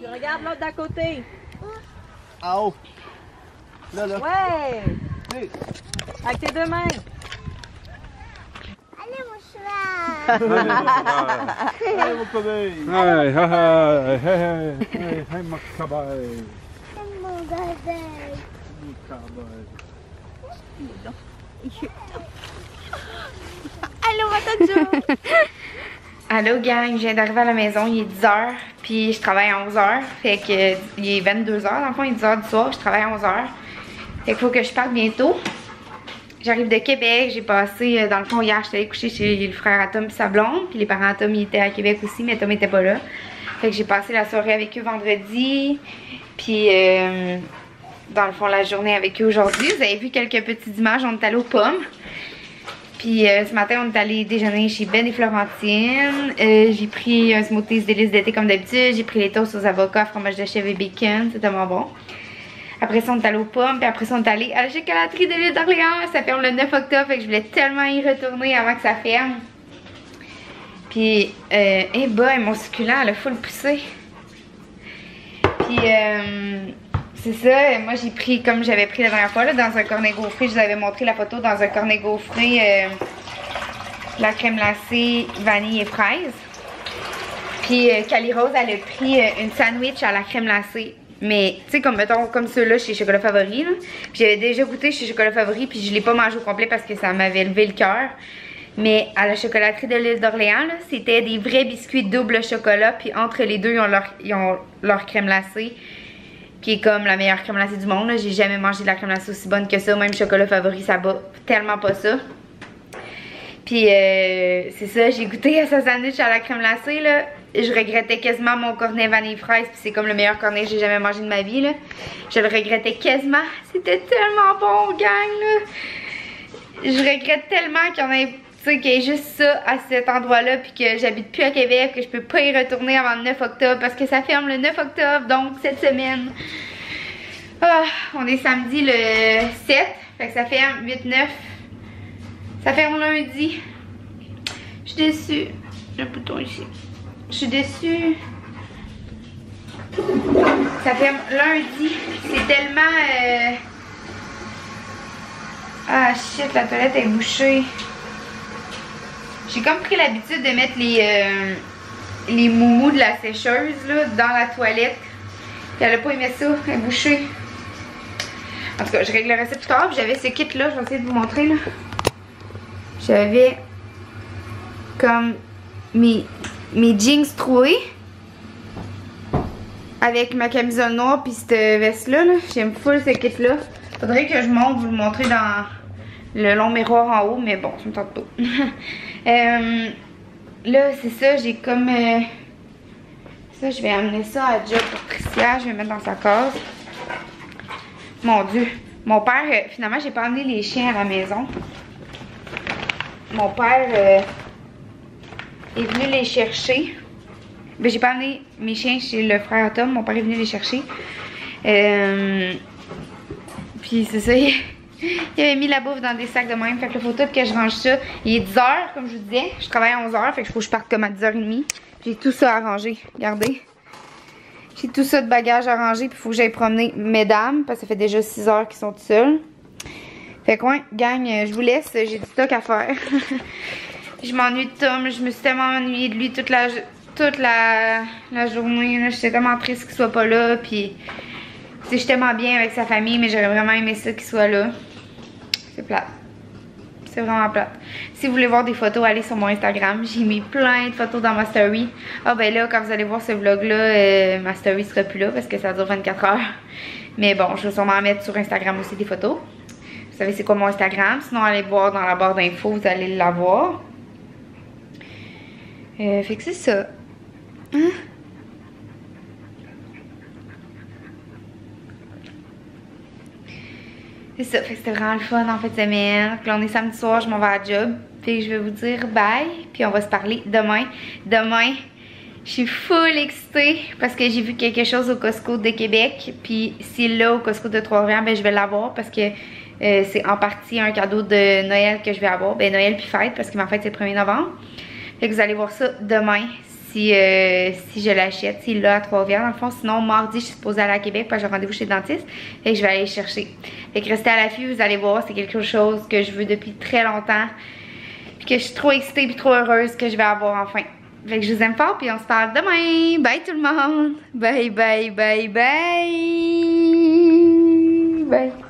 Tu regardes l'autre d'à côté. En haut. Là, là. Ouais. Oui. Avec tes deux mains. Allez, mon cheval. Allez, mon cobaye. Hey, hey, hey, hey, hey, mon cobaye. Mon bébé. Mon cobaye. Allô, Matajo! Allô, gang, je viens d'arriver à la maison, il est 10h, puis je travaille à 11h, fait que il est 22h, dans le fond, il est 10h du soir, je travaille à 11h. Fait qu'il faut que je parte bientôt. J'arrive de Québec, j'ai passé, dans le fond, hier, j'étais allée coucher chez le frère à Tom et sa blonde, puis les parents à Tom, ils étaient à Québec aussi, mais Tom était pas là. Fait que j'ai passé la soirée avec eux vendredi, puis dans le fond, la journée avec eux aujourd'hui. Vous avez vu quelques petites images, on est allé aux pommes. Puis ce matin, on est allé déjeuner chez Ben et Florentine. J'ai pris un smoothie délice d'été comme d'habitude. J'ai pris les toasts aux avocats, fromage de chèvre et bacon. C'était tellement bon. Après ça, on est allé aux pommes. Puis après ça, on est allé à la chocolaterie de l'île d'Orléans. Ça ferme le 9 octobre. Fait que je voulais tellement y retourner avant que ça ferme. Puis, eh boy, mon succulent, elle a full poussé. Puis, c'est ça, moi j'ai pris, comme j'avais pris la dernière fois, là, dans un cornet gaufré, je vous avais montré la photo, dans un cornet gaufré, la crème glacée, vanille et fraise. Puis Cali Rose, elle a pris une sandwich à la crème glacée. Mais, tu sais, comme mettons, comme ceux-là chez Chocolat Favori, là. Puis j'avais déjà goûté chez Chocolat Favori, puis je l'ai pas mangé au complet parce que ça m'avait levé le cœur. Mais à la chocolaterie de l'île d'Orléans, c'était des vrais biscuits double chocolat, puis entre les deux, ils ont leur crème glacée, qui est comme la meilleure crème glacée du monde. J'ai jamais mangé de la crème glacée aussi bonne que ça. Même Chocolat Favori, ça bat tellement pas ça. Puis c'est ça, j'ai goûté à sa sandwich à la crème glacée, là. Je regrettais quasiment mon cornet vanille fraise, puis c'est comme le meilleur cornet que j'ai jamais mangé de ma vie, là. Je le regrettais quasiment. C'était tellement bon, gang, là. Je regrette tellement qu'il y en ait, tu sais, qu'il y ait juste ça à cet endroit-là, puis que j'habite plus à Québec, que je peux pas y retourner avant le 9 octobre, parce que ça ferme le 9 octobre, donc cette semaine. Ah, on est samedi le 7, fait que ça ferme 8-9. Ça ferme lundi. Je suis déçue. J'ai un bouton ici. Je suis déçue. Ça ferme lundi. C'est tellement... Ah shit, la toilette est bouchée. J'ai comme pris l'habitude de mettre les moumous de la sécheuse là, dans la toilette. Puis elle a pas aimé ça, elle est bouchée. En tout cas, je réglerai ça plus tard. J'avais ce kit là, je vais essayer de vous montrer là. J'avais comme mes jeans troués avec ma camisole noire puis cette veste là. J'aime full ce kit là. Faudrait que je monte vous le montrer dans le long miroir en haut, mais bon, ça me tente pas. Là, c'est ça, j'ai comme... ça, je vais amener ça à job pour Tricia, je vais mettre dans sa case. Mon Dieu. Mon père, finalement, j'ai pas amené les chiens à la maison. Mon père est venu les chercher. Ben, j'ai pas amené mes chiens chez le frère Tom, mon père est venu les chercher. Puis c'est ça, il avait mis la bouffe dans des sacs de même. Fait que là, faut tout que je range ça. Il est 10h, comme je vous disais. Je travaille à 11h, fait que faut que je parte comme à 10h30. J'ai tout ça à ranger. Regardez. J'ai tout ça de bagages à ranger. Puis il faut que j'aille promener mesdames, parce que ça fait déjà 6h qu'ils sont tout seuls. Fait que ouais, gang, je vous laisse. J'ai du stock à faire. Je m'ennuie de Tom. Je me suis tellement ennuyée de lui toute la journée. J'étais tellement triste qu'il soit pas là. Puis... je suis tellement bien avec sa famille, mais j'aurais vraiment aimé ça qu'il soit là. C'est plate. C'est vraiment plate. Si vous voulez voir des photos, allez sur mon Instagram. J'ai mis plein de photos dans ma story. Ah ben là, quand vous allez voir ce vlog-là, ma story sera plus là parce que ça dure 24 heures. Mais bon, je vais sûrement mettre sur Instagram aussi des photos. Vous savez c'est quoi mon Instagram. Sinon, allez voir dans la barre d'infos, vous allez l'avoir. Fait que c'est ça. Hein? C'est ça, fait que c'était vraiment le fun en fin de semaine. Puis là, on est samedi soir, je m'en vais à la job. Puis je vais vous dire bye. Puis on va se parler demain. Demain, je suis full excitée parce que j'ai vu quelque chose au Costco de Québec. Puis si là, au Costco de Trois-Rivières, ben je vais l'avoir parce que c'est en partie un cadeau de Noël que je vais avoir. Ben Noël puis fête parce que ma fête c'est le 1er novembre. Fait que vous allez voir ça demain. si je l'achète, s'il l'a à Trois-Rivières dans le fond. Sinon, mardi, je suis supposée aller à Québec parce que j'ai rendez-vous chez le dentiste. Fait que je vais aller le chercher. Fait que restez à l'affût, vous allez voir, c'est quelque chose que je veux depuis très longtemps. Puis que je suis trop excitée et trop heureuse que je vais avoir enfin. Fait que je vous aime fort, puis on se parle demain. Bye tout le monde. Bye, bye, bye, bye. Bye.